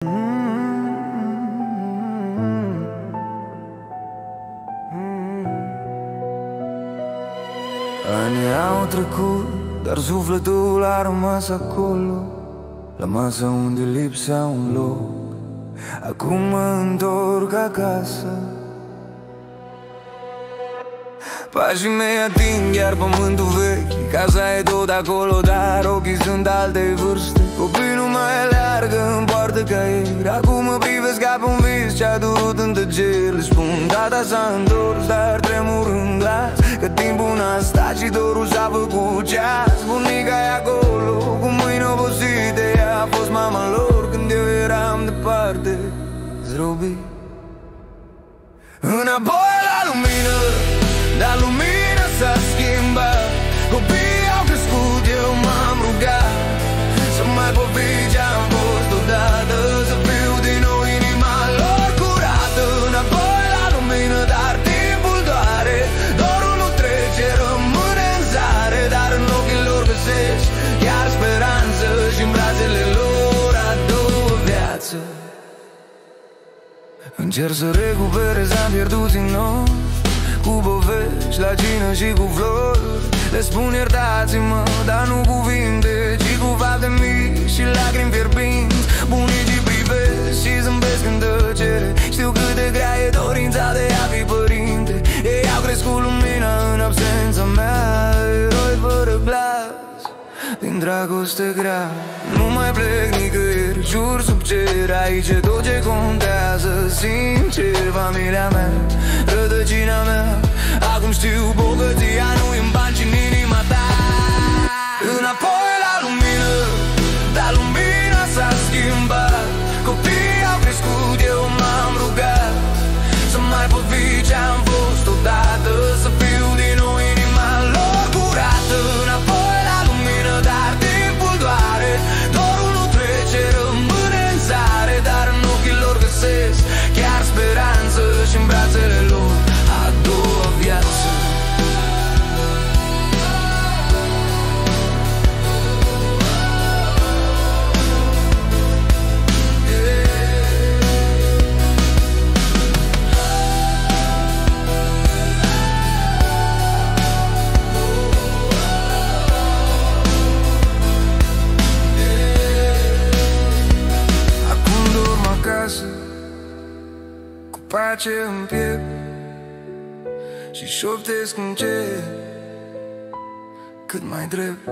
Anii au trecut, dar sufletul a rămas acolo, la masă unde lipsea un loc. Acum mă întorc acasă. Pașii mei ating iar pământul vechi, casa e tot acolo, dar ochii sunt alte vârste. Copiii nu mai aleargă în poartă ca ieri. Acum mă privesc ca pe un vis ce-a durut în tăcere. Le spun, tata s-a întors, dar tremur în glas, că timpul n-a stat și dorul s-a făcut ceas. Bunica e acolo, cu mâini obosite, ea a fost mama lor când eu eram departe, zdrobit. Înapoi la lumină, dar lumina s-a schimbat. Copiii au crescut, eu m-am rugat să mai pot fi ce-am fost odată, să fiu din nou inima lor curată. Înapoi la lumină, dar timpul doare, dorul nu trece, rămâne în zare, dar în ochii lor găsesc chiar speranță și în brațele lor a doua viață. Încerc să recuperez am pierdut din nou, cu povești la cină și cu flori. Le spun iertați-mă, dar nu cuvinte, ci cu fapte mici și lacrimi fierbinți. Bunicii privesc și zâmbesc în tăcere, știu cât de grea e dorința de a fi părinte. Ei au crescut lumina în absența mea, eroi fără glas, din dragoste grea. Nu mai plec nicăieri, jur sub cer, aici e tot ce contează, sincer. Familia mea, rădăcina mea, acum știu bogăția nu-i în bani, ci în inima ta. Înapoi la lumină, dar lumina s-a schimbat. Copiii au crescut, eu m-am rugat să mai pot fi ce-am fost odată, să fiu din nou inima lor curată. Înapoi la lumină, dar timpul doare, dorul nu trece, rămâne în zare, dar în ochii lor găsesc chiar speranță și în brațele lor a doua viață. Cu pace în piept și șoptesc încet, cât mai drept,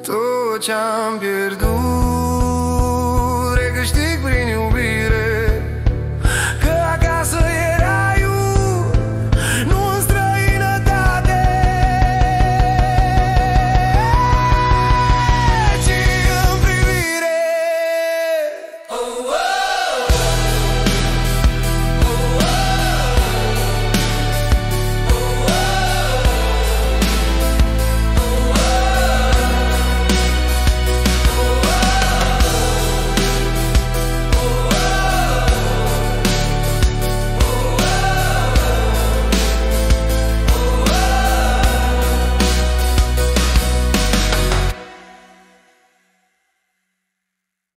tot ce-am pierdut.